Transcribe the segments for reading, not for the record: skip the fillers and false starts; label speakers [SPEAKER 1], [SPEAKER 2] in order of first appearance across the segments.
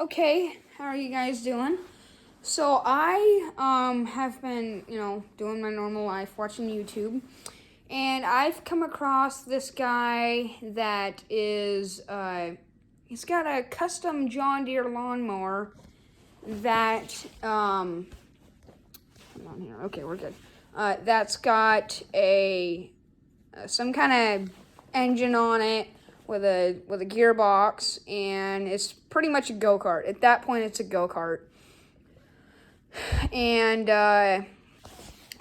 [SPEAKER 1] Okay, how are you guys doing? So I have been, doing my normal life, watching YouTube, and I've come across this guy that is he's got a custom John Deere lawnmower that hold on here. Okay, we're good. That's got a some kind of engine on it with a gearbox, and it's pretty much a go-kart. At that point, it's a go-kart. And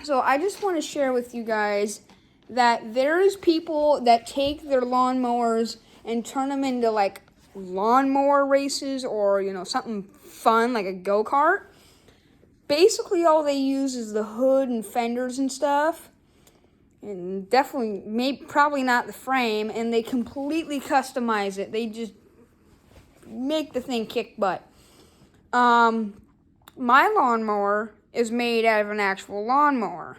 [SPEAKER 1] so I just want to share with you guys that there's people that take their lawnmowers and turn them into like lawnmower races or something fun like a go-kart. Basically all they use is the hood and fenders and stuff, and definitely probably not the frame, and they completely customize it. They just make the thing kick butt. My lawnmower is made out of an actual lawnmower.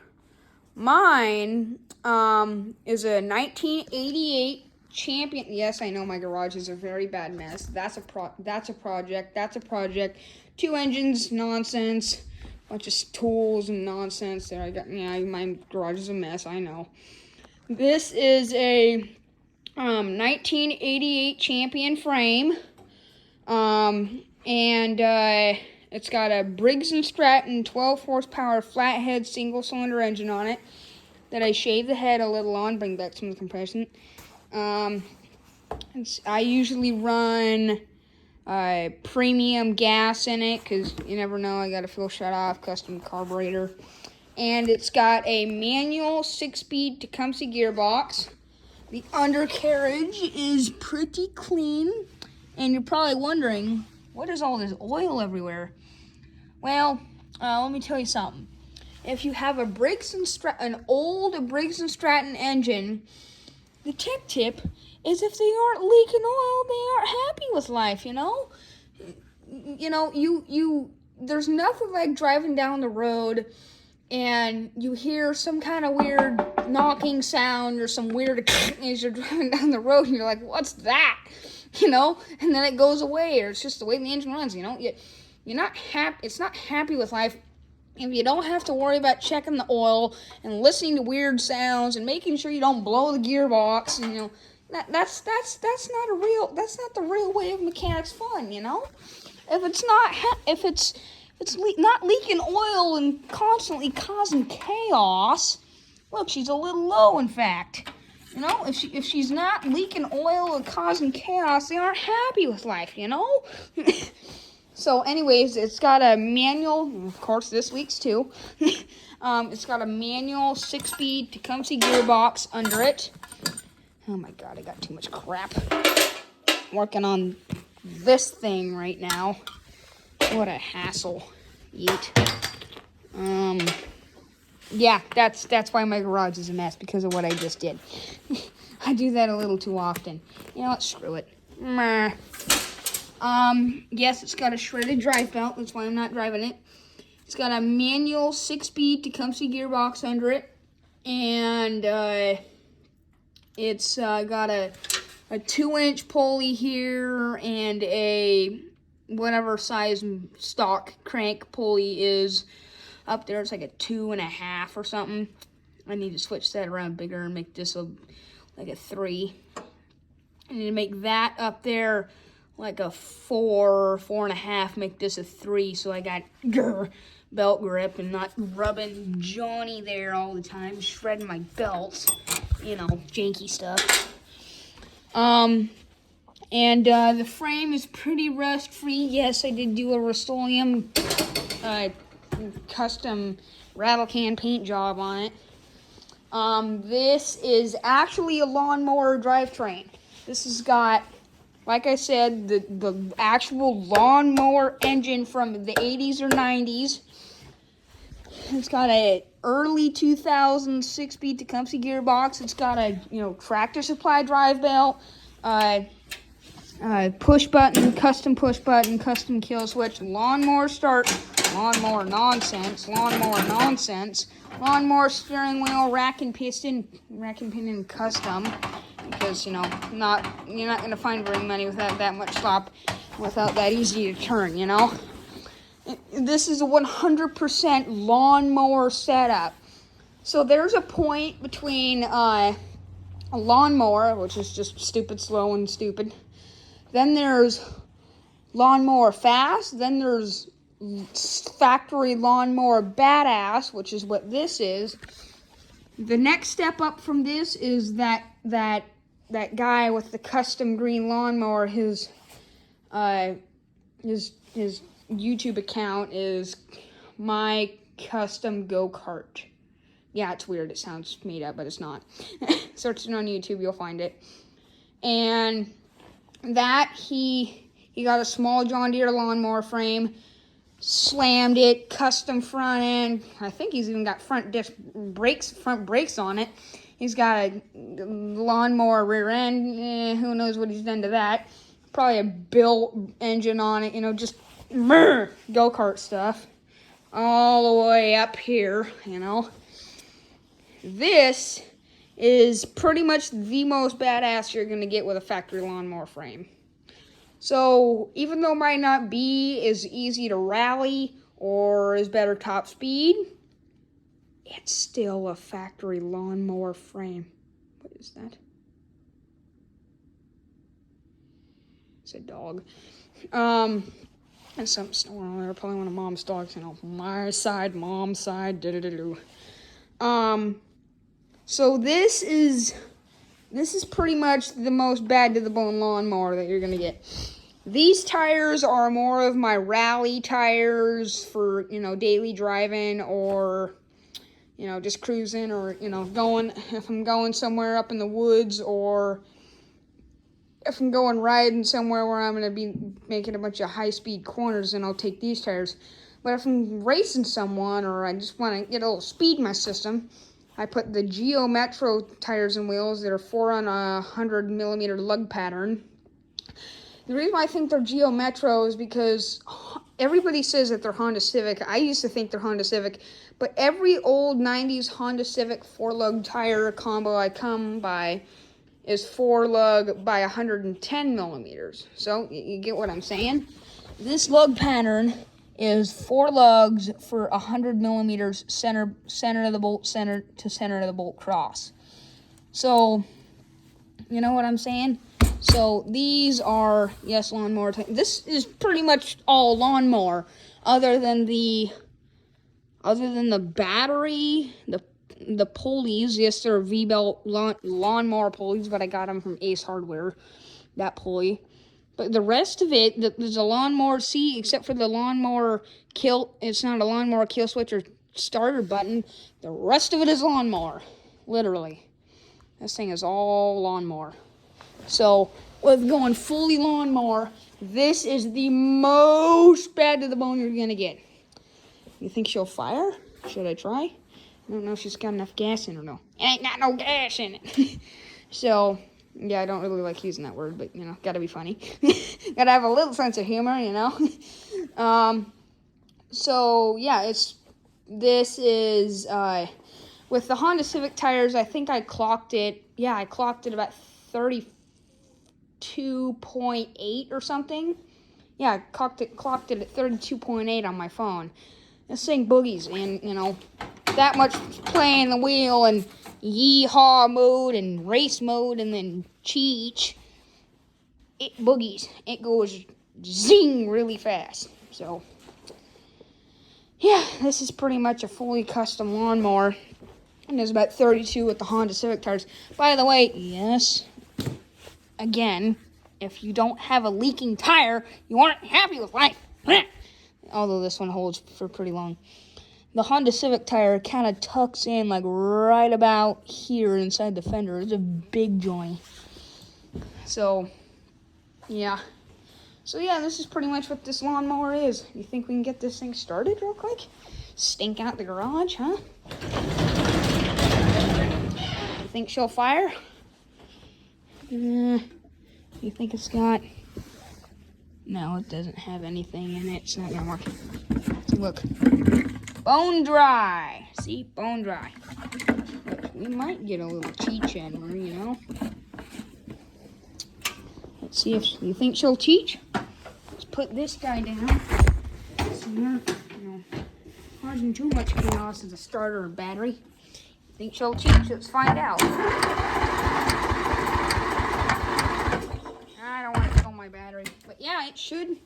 [SPEAKER 1] Mine is a 1988 Champion. Yes, I know my garage is a very bad mess. That's a project. That's a project. 2 engines, nonsense. Bunch of tools and nonsense there. My garage is a mess. I know. This is a 1988 Champion frame. It's got a Briggs & Stratton 12 horsepower flathead single cylinder engine on it that I shave the head a little on, bring back some of the compression. I usually run premium gas in it because you never know, I got a fuel shut off, custom carburetor. And it's got a manual 6-speed Tecumseh gearbox. The undercarriage is pretty clean. And you're probably wondering, what is all this oil everywhere? Well, let me tell you something. If you have an old Briggs & Stratton engine, the tech tip is if they aren't leaking oil, they aren't happy with life, there's nothing like driving down the road and you hear some kind of weird knocking sound or some weird as you're driving down the road and you're like, what's that? And then it goes away, or it's just the way the engine runs, You're not happy. It's not happy with life if you don't have to worry about checking the oil and listening to weird sounds and making sure you don't blow the gearbox. And that's not the real way of mechanics fun. If it's not leaking oil and constantly causing chaos. Look, she's a little low, in fact. If she's not leaking oil and causing chaos, they aren't happy with life, So anyways, it's got a manual, of course this week's too. It's got a manual 6-speed Tecumseh gearbox under it. Oh my god, I got too much crap. Working on this thing right now. What a hassle. Yeet. Yeah, that's why my garage is a mess, because of what I just did. I do that a little too often. You know what? Screw it. Meh. Yes, it's got a shredded drive belt. That's why I'm not driving it. It's got a manual 6-speed Tecumseh gearbox under it. And, it's got a 2-inch pulley here and a whatever size stock crank pulley is up there. It's like a 2.5 or something. I need to switch that around bigger and make this like a 3. I need to make that up there like a 4, 4.5, make this a 3, so I got belt grip and not rubbing Johnny there all the time, shredding my belts, janky stuff. The frame is pretty rust-free. Yes, I did do a Rust-Oleum custom rattle can paint job on it. This is actually a lawnmower drivetrain. This has got, like I said, the actual lawnmower engine from the 80s or 90s. It's got a early 2000s 6-speed Tecumseh gearbox. It's got a Tractor Supply drive belt, push button, custom kill switch, lawnmower start, lawnmower nonsense, lawnmower steering wheel, rack and pinion custom, because you're not gonna find very many without that much slop. without that easy to turn, you know? This is a 100% lawnmower setup. So there's a point between a lawnmower, which is just stupid, slow, and stupid. Then there's lawnmower fast. Then there's factory lawnmower badass, which is what this is. The next step up from this is that guy with the custom green lawnmower. His YouTube account is My Custom Go-Kart. Yeah, it's weird. It sounds made up, but it's not. Search it on YouTube, you'll find it. And that he got a small John Deere lawnmower frame, slammed it, custom front end. I think he's even got front brakes on it. He's got a lawnmower rear end. Who knows what he's done to that? Probably a built engine on it, you know, just go-kart stuff. All the way up here, you know. This is pretty much the most badass you're going to get with a factory lawnmower frame. So, even though it might not be as easy to rally or as better top speed, it's still a factory lawnmower frame. What is that? It's a dog. And something snoring on there. Probably one of Mom's dogs. You know, my side, Mom's side. So this is pretty much the most bad to the bone lawnmower that you're gonna get. These tires are more of my rally tires for, you know, daily driving or, you know, just cruising or, you know, if I'm going somewhere up in the woods or if I'm going riding somewhere where I'm going to be making a bunch of high-speed corners, then I'll take these tires. But if I'm racing someone or I just want to get a little speed in my system, I put the Geo Metro tires and wheels that are 4 on a 100mm lug pattern. The reason why I think they're Geo Metro is because everybody says that they're Honda Civic. I used to think they're Honda Civic, but every old 90s Honda Civic 4-lug tire combo I come by is 4-lug by 110 millimeters. So you get what I'm saying? This lug pattern is 4 lugs for 100 millimeters center of the bolt, center of the bolt cross. So you know what I'm saying? So these are, yes, lawnmower. This is pretty much all lawnmower, other than the battery, the pulleys. Yes, they're V-belt lawnmower pulleys, but I got them from Ace Hardware, that pulley. But the rest of it, there's a lawnmower seat, except for the lawnmower kill. It's not a lawnmower kill switch or starter button. The rest of it is lawnmower, literally. This thing is all lawnmower. So, with going fully lawnmower, this is the most bad to the bone you're going to get. You think she'll fire? Should I try? I don't know if she's got enough gas in her, no. It ain't got no gas in it. So, yeah, I don't really like using that word, but, you know, gotta be funny. Gotta have a little sense of humor, you know. So, yeah, this is, with the Honda Civic tires, I think I clocked it about 32.8 or something. Yeah, I clocked it at 32.8 on my phone. This thing boogies, and, you know, that much playing the wheel and yeehaw mode and race mode and then cheech, it boogies. It goes zing really fast. So, yeah, this is pretty much a fully custom lawnmower. And there's about 32 with the Honda Civic tires. By the way, yes, again, if you don't have a leaking tire, you aren't happy with life. Although this one holds for pretty long. The Honda Civic tire kind of tucks in like right about here inside the fender. It's a big joint. So, yeah. So, yeah, this is pretty much what this lawnmower is. You think we can get this thing started real quick? Stink out the garage, huh? You think she'll fire? You think it's got... No, it doesn't have anything in it. It's not gonna work. So look. Bone dry. See? Bone dry. Look, we might get a little teach in her, you know. Let's see if you think she'll teach. put this guy down. So you're not, causing too much chaos as a starter or battery. Think she'll cheat? Let's find out. I don't want to kill my battery, but yeah, it should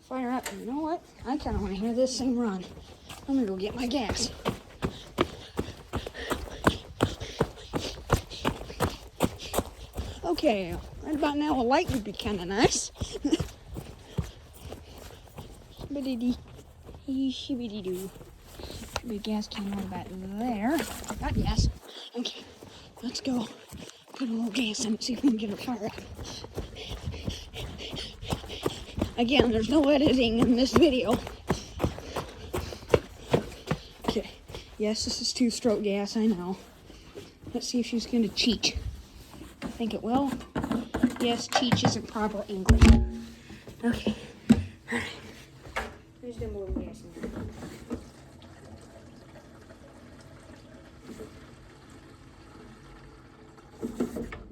[SPEAKER 1] fire up. You know what? I kind of want to hear this thing run. I'm gonna go get my gas. Okay, right about now a light would be kind of nice. Shibbity-doo. Big gas can right about there. Got gas. Okay, let's go. Put a little gas in it, see if we can get her fire up. Again, there's no editing in this video. Okay, yes, this is 2-stroke gas, I know. Let's see if she's gonna cheat. I think it will. Yes, cheat isn't proper English. Okay, alright. There's a little gas in there.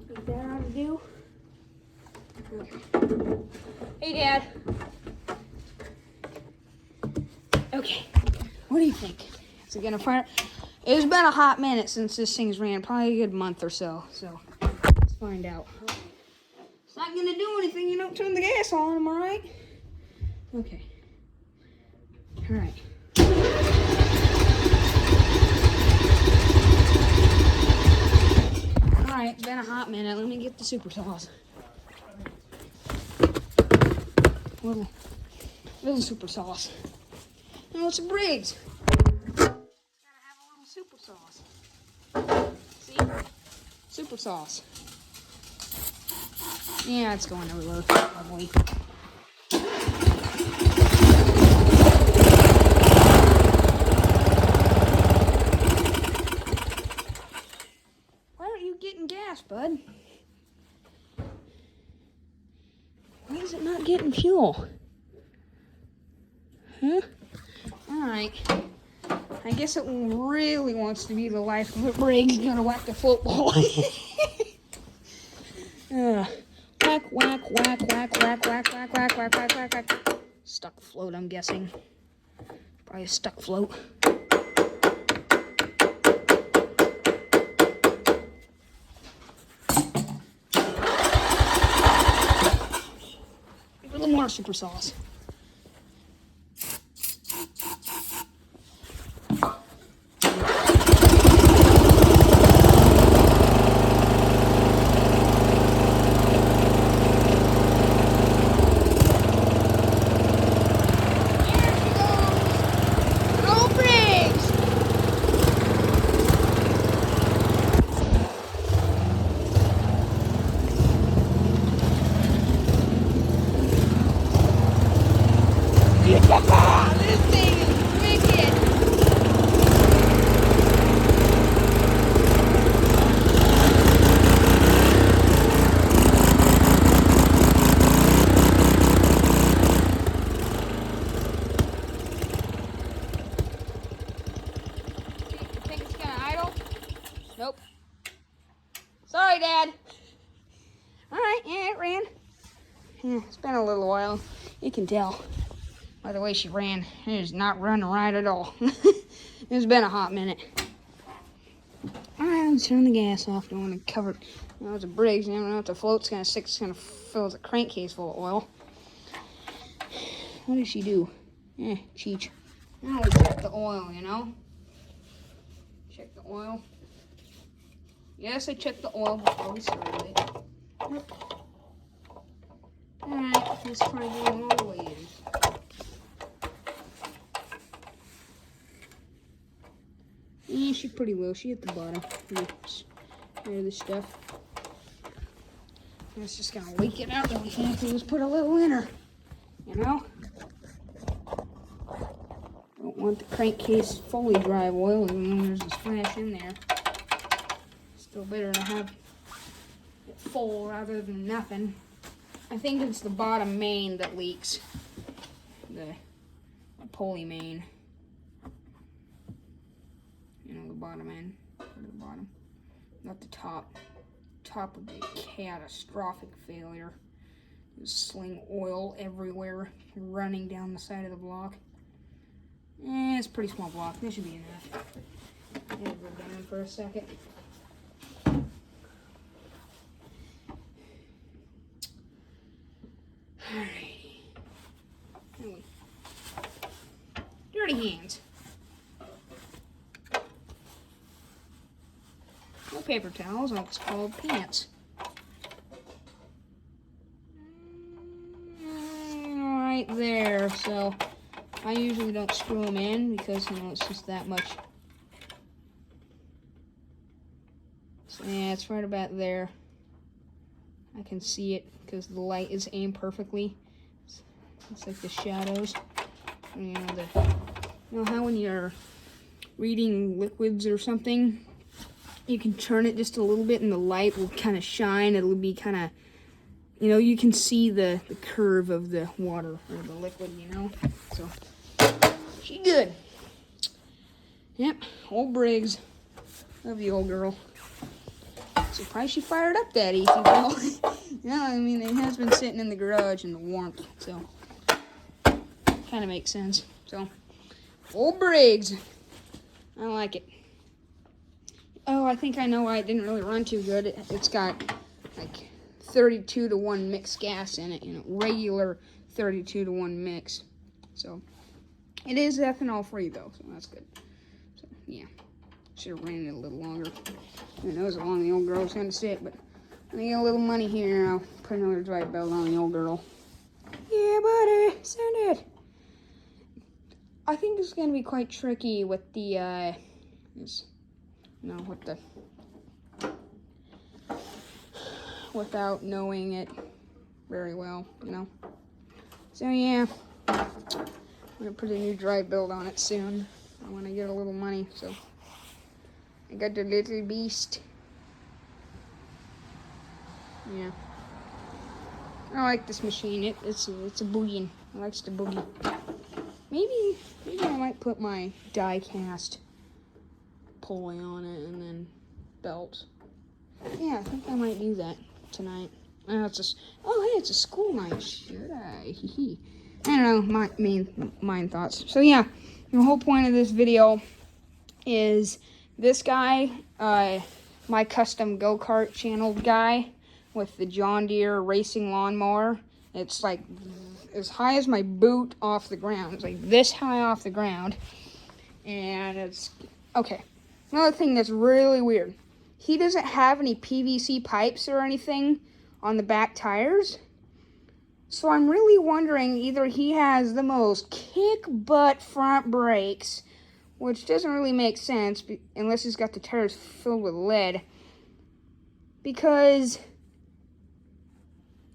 [SPEAKER 1] Think that ought to do? Okay. Hey, Dad. Okay, what do you think? Is it gonna fire? It's been a hot minute since this thing's ran, probably a good month or so. So let's find out. It's not gonna do anything. You don't turn the gas on, am I right? Okay. All right. All right, it's been a hot minute. Let me get the super sauce. Little super sauce. No, it's a Briggs. Gotta have a little super sauce. See? Super sauce. Yeah, it's going everywhere. Probably. Why aren't you getting gas, bud? Why is it not getting fuel? Huh? Alright. I guess it really wants to be the life of a Briggs. Gonna whack the float ball. Whack, whack, whack, whack, whack, whack, whack, whack, whack, whack, whack, whack. Stuck float, I'm guessing. Probably a stuck float. A little more super sauce. This thing is wicked. Think it's gonna idle? Nope. Sorry, Dad. All right, yeah, it ran. Yeah, it's been a little while. You can tell by the way she ran. It is not running right at all. It's been a hot minute. All right, let's turn the gas off. Don't want to cover it. You know, it's a Briggs. You never know if the float's gonna stick. It's gonna fill the crankcase full of oil. What did she do? Cheech. Now we check the oil, you know? Check the oil. Yes, I checked the oil before we started it. Alright, let's try going all the way in. Yeah, she's pretty low. She hit the bottom. Oops. Rid of this stuff. It's just gonna leak it out really fast. Just put a little in her. You know? Don't want the crankcase fully dry of oil, even though there's a splash in there. Still better to have it full rather than nothing. I think it's the bottom main that leaks. The pulley main. You know, the bottom end. Or the bottom. Not the top. Top would be a catastrophic failure. Sling oil everywhere, running down the side of the block. It's a pretty small block. This should be enough. I'm gonna go down for a second. Alrighty. Dirty hands. No paper towels, it's called pants. Right there, so I usually don't screw them in because, you know, it's just that much. So, yeah, it's right about there. I can see it because the light is aimed perfectly. It's like the shadows. You know how when you're reading liquids or something, you can turn it just a little bit and the light will kind of shine. It'll be kind of, you know, you can see the curve of the water or the liquid, you know. So, she good. Yep, old Briggs. Love you, old girl. Surprised she fired up that easy, though. Yeah, I mean, it has been sitting in the garage in the warmth, so kind of makes sense. So, old Briggs. I like it. Oh, I think I know why it didn't really run too good. It's got, like, 32 to 1 mixed gas in it, you know, regular 32 to 1 mix. So, it is ethanol free, though, so that's good. So, yeah. Should have ran it a little longer. Who knows how long the old girl's going to sit, but when I get a little money here, I'll put another drive belt on the old girl. Yeah, buddy, send it. I think this is going to be quite tricky with the, without knowing it very well, you know. So, yeah, I'm going to put a new drive belt on it soon when I get a little money, so. I got the little beast. Yeah. I like this machine. It's a boogie. It likes to boogie. Maybe I might put my die cast pulley on it and then belt. Yeah, I think I might do that tonight. Hey, it's a school night. Should I? I don't know, my mind thoughts. So yeah, the whole point of this video is this guy, my custom go-kart channel guy with the John Deere racing lawnmower. It's like as high as my boot off the ground. It's like this high off the ground. And it's, okay. Another thing that's really weird. He doesn't have any PVC pipes or anything on the back tires. So I'm really wondering either he has the most kick-butt front brakes, which doesn't really make sense unless he's got the tires filled with lead, because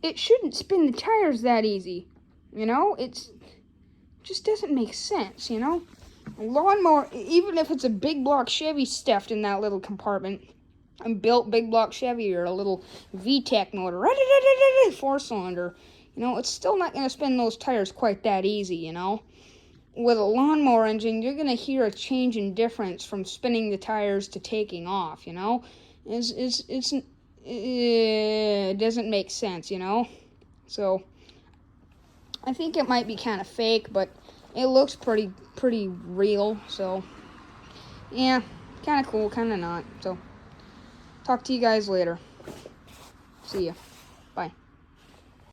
[SPEAKER 1] it shouldn't spin the tires that easy, you know? It just doesn't make sense, you know? A lawnmower, even if it's a big block Chevy stuffed in that little compartment, a built big block Chevy or a little VTEC motor, 4-cylinder, you know, it's still not going to spin those tires quite that easy, you know? With a lawnmower engine, you're going to hear a change in difference from spinning the tires to taking off, you know? It doesn't make sense, you know? So, I think it might be kind of fake, but it looks pretty real, so, yeah, kind of cool, kind of not. So, talk to you guys later. See ya.